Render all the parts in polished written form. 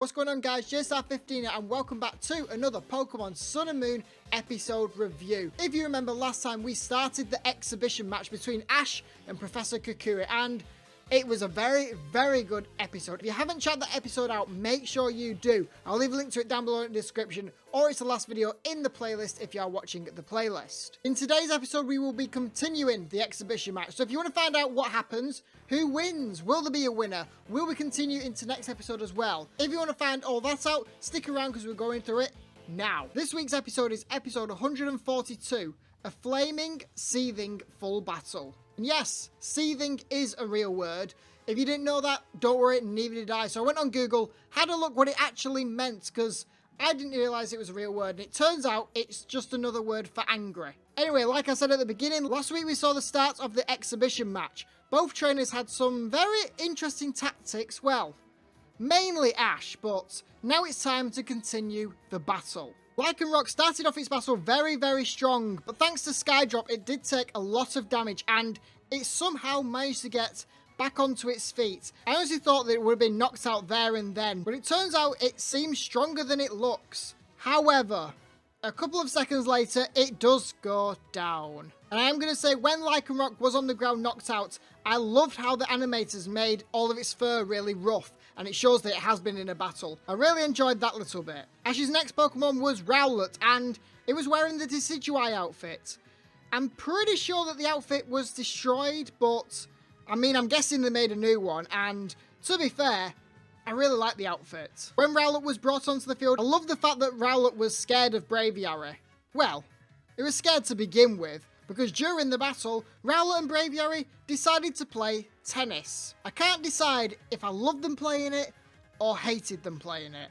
What's going on, guys? JStar15 here, and welcome back to another Pokemon Sun and Moon episode review. If you remember last time, we started the exhibition match between Ash and Professor Kukui, and it was a very good episode. If you haven't checked that episode out, make sure you do. I'll leave a link to it down below in the description, or it's the last video in the playlist if you are watching the playlist. In today's episode, we will be continuing the exhibition match. So if you want to find out what happens, who wins, will there be a winner, will we continue into next episode as well? If you want to find all that out, stick around because we're going through it now. This week's episode is episode 142, a flaming, seething full battle. And yes, seething is a real word. If you didn't know that, don't worry, neither did I. So I went on Google, had a look what it actually meant, because I didn't realise it was a real word. And it turns out it's just another word for angry. Anyway, like I said at the beginning, last week we saw the start of the exhibition match. Both trainers had some very interesting tactics, well, mainly Ash, but now it's time to continue the battle. Lycanroc started off its battle very strong, but thanks to Skydrop, it did take a lot of damage, and it somehow managed to get back onto its feet. I honestly thought that it would have been knocked out there and then, but it turns out it seems stronger than it looks. However, a couple of seconds later, it does go down. And I am going to say, when Lycanroc was on the ground knocked out, I loved how the animators made all of its fur really rough, and it shows that it has been in a battle. I really enjoyed that little bit. Ash's next Pokemon was Rowlet, and it was wearing the Decidueye outfit. I'm pretty sure that the outfit was destroyed, but I mean, I'm guessing they made a new one, and to be fair, I really like the outfit. When Rowlet was brought onto the field, I love the fact that Rowlet was scared of Braviary. Well, it was scared to begin with, because during the battle, Rowlet and Braviary decided to play tennis. I can't decide if I loved them playing it or hated them playing it.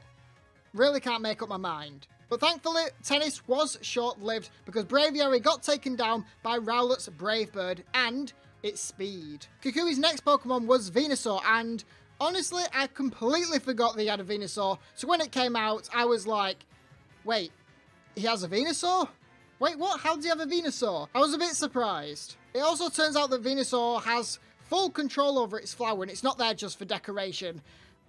Really can't make up my mind. But thankfully, tennis was short-lived because Braviary got taken down by Rowlet's Brave Bird and its speed. Kukui's next Pokemon was Venusaur, and honestly, I completely forgot that he had a Venusaur. So when it came out, I was like, wait, he has a Venusaur? Wait, what? How does he have a Venusaur? I was a bit surprised. It also turns out that Venusaur has full control over its flower, and it's not there just for decoration.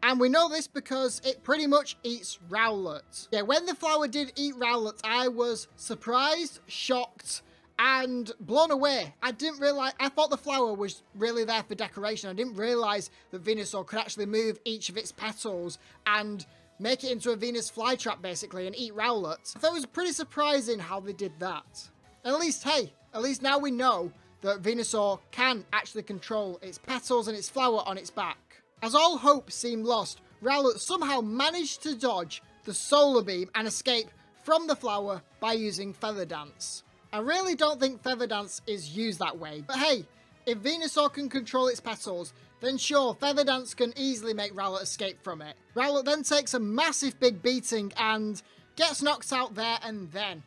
And we know this because it pretty much eats Rowlet. Yeah, when the flower did eat Rowlet, I was surprised, shocked, and blown away. I didn't realize, I thought the flower was really there for decoration. I didn't realize that Venusaur could actually move each of its petals and make it into a Venus flytrap basically and eat Rowlet. I thought it was pretty surprising how they did that. And at least, hey, at least now we know that Venusaur can actually control its petals and its flower on its back. As all hope seemed lost, Rowlet somehow managed to dodge the Solar Beam and escape from the flower by using Feather Dance. I really don't think Feather Dance is used that way, but hey, if Venusaur can control its petals, then sure, Feather Dance can easily make Rowlet escape from it. Rowlet then takes a massive big beating and gets knocked out there and then.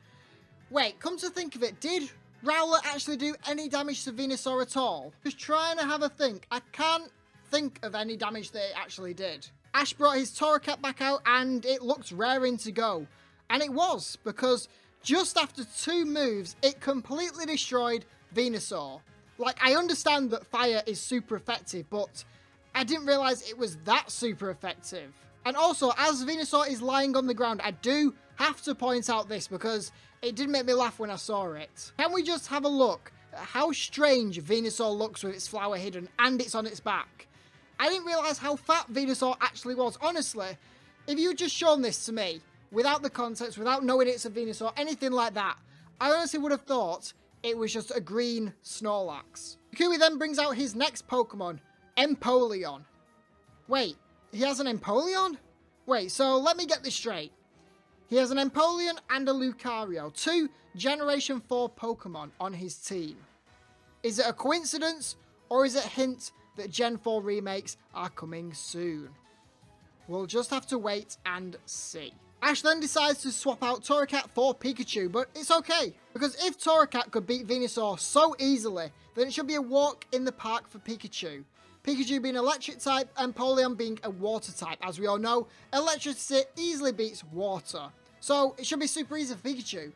Wait, come to think of it, did Rowlet actually do any damage to Venusaur at all? Just trying to have a think. I can't think of any damage that it actually did. Ash brought his Torracat back out and it looked raring to go. And it was, because just after 2 moves, it completely destroyed Venusaur. Like, I understand that fire is super effective, but I didn't realise it was that super effective. And also, as Venusaur is lying on the ground, I do have to point out this because it did make me laugh when I saw it. Can we just have a look at how strange Venusaur looks with its flower hidden and it's on its back? I didn't realise how fat Venusaur actually was. Honestly, if you had just shown this to me, without the context, without knowing it's a Venusaur, anything like that, I honestly would have thought it was just a green Snorlax. Kukui then brings out his next Pokemon, Empoleon. Wait, he has an Empoleon? Wait, so let me get this straight. He has an Empoleon and a Lucario, 2 Generation 4 Pokemon on his team. Is it a coincidence, or is it a hint that Gen 4 remakes are coming soon? We'll just have to wait and see. Ash then decides to swap out Torracat for Pikachu, but it's okay, because if Torracat could beat Venusaur so easily, then it should be a walk in the park for Pikachu. Pikachu being electric type and Empoleon being a water type. As we all know, electricity easily beats water, so it should be super easy for Pikachu,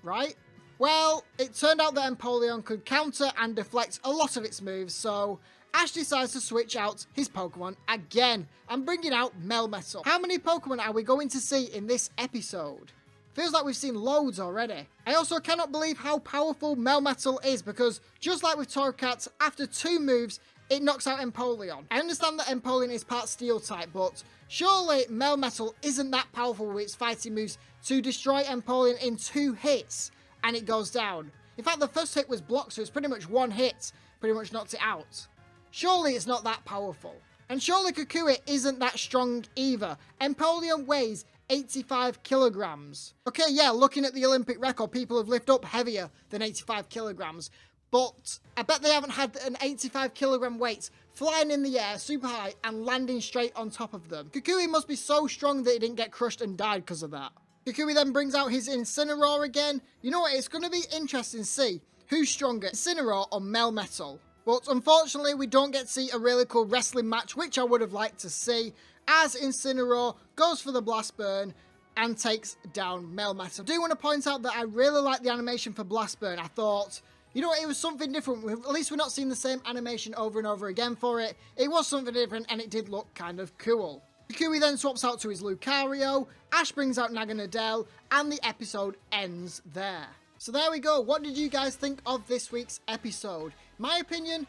right? Well, it turned out that Empoleon could counter and deflect a lot of its moves, so Ash decides to switch out his Pokemon again and bringing out Melmetal. How many Pokemon are we going to see in this episode? Feels like we've seen loads already. I also cannot believe how powerful Melmetal is because just like with Torracat, after 2 moves, it knocks out Empoleon. I understand that Empoleon is part Steel type, but surely Melmetal isn't that powerful with its fighting moves to destroy Empoleon in 2 hits and it goes down. In fact, the first hit was blocked, so it's pretty much 1 hit, pretty much knocked it out. Surely it's not that powerful. And surely Kukui isn't that strong either. Empoleon weighs 85 kilograms. Okay, yeah, looking at the Olympic record, people have lifted up heavier than 85 kilograms. But I bet they haven't had an 85 kilogram weight flying in the air super high and landing straight on top of them. Kukui must be so strong that he didn't get crushed and died because of that. Kukui then brings out his Incineroar again. You know what, it's going to be interesting to see who's stronger, Incineroar or Melmetal. But unfortunately, we don't get to see a really cool wrestling match, which I would have liked to see, as Incineroar goes for the Blast Burn and takes down Melmetal. I do want to point out that I really like the animation for Blast Burn. I thought, you know what, it was something different. At least we're not seeing the same animation over and over again for it. It was something different and it did look kind of cool. Kukui then swaps out to his Lucario, Ash brings out Naganadel, and the episode ends there. So there we go. What did you guys think of this week's episode? My opinion,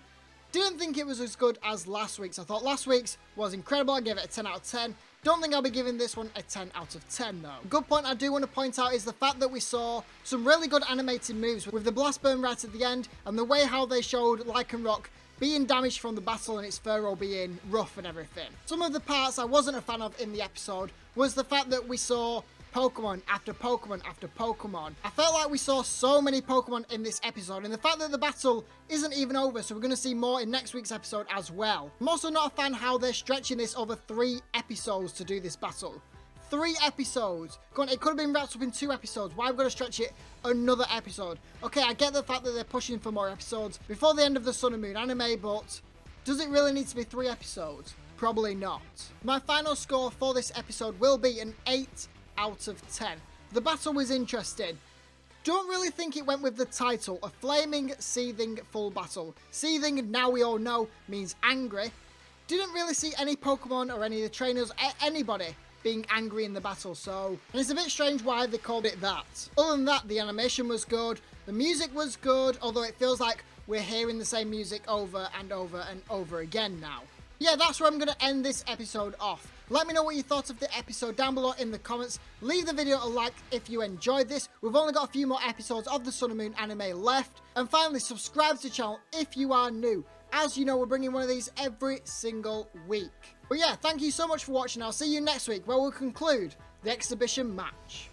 didn't think it was as good as last week's. I thought last week's was incredible. I gave it a 10 out of 10. Don't think I'll be giving this one a 10 out of 10 though. A good point I do want to point out is the fact that we saw some really good animated moves with the Blast Burn right at the end and the way how they showed Lycanroc being damaged from the battle and its fur all being rough and everything. Some of the parts I wasn't a fan of in the episode was the fact that we saw Pokemon after Pokemon after Pokemon. I felt like we saw so many Pokemon in this episode, and the fact that the battle isn't even over, so we're going to see more in next week's episode as well. I'm also not a fan how they're stretching this over 3 episodes to do this battle. 3 episodes. Go on, it could have been wrapped up in 2 episodes. Why have we got to stretch it another episode? Okay, I get the fact that they're pushing for more episodes before the end of the Sun and Moon anime, but does it really need to be 3 episodes? Probably not. My final score for this episode will be an 8 out of 10. The battle was interesting. Don't really think it went with the title, a flaming, seething full battle. Seething, now we all know, means angry. Didn't really see any Pokemon or any of the trainers, anybody being angry in the battle, so and it's a bit strange why they called it that. Other than that, the animation was good, the music was good, although it feels like we're hearing the same music over and over and over again now. Yeah, that's where I'm going to end this episode off. Let me know what you thought of the episode down below in the comments. Leave the video a like if you enjoyed this. We've only got a few more episodes of the Sun and Moon anime left. And finally, subscribe to the channel if you are new. As you know, we're bringing one of these every single week. But yeah, thank you so much for watching. I'll see you next week where we'll conclude the exhibition match.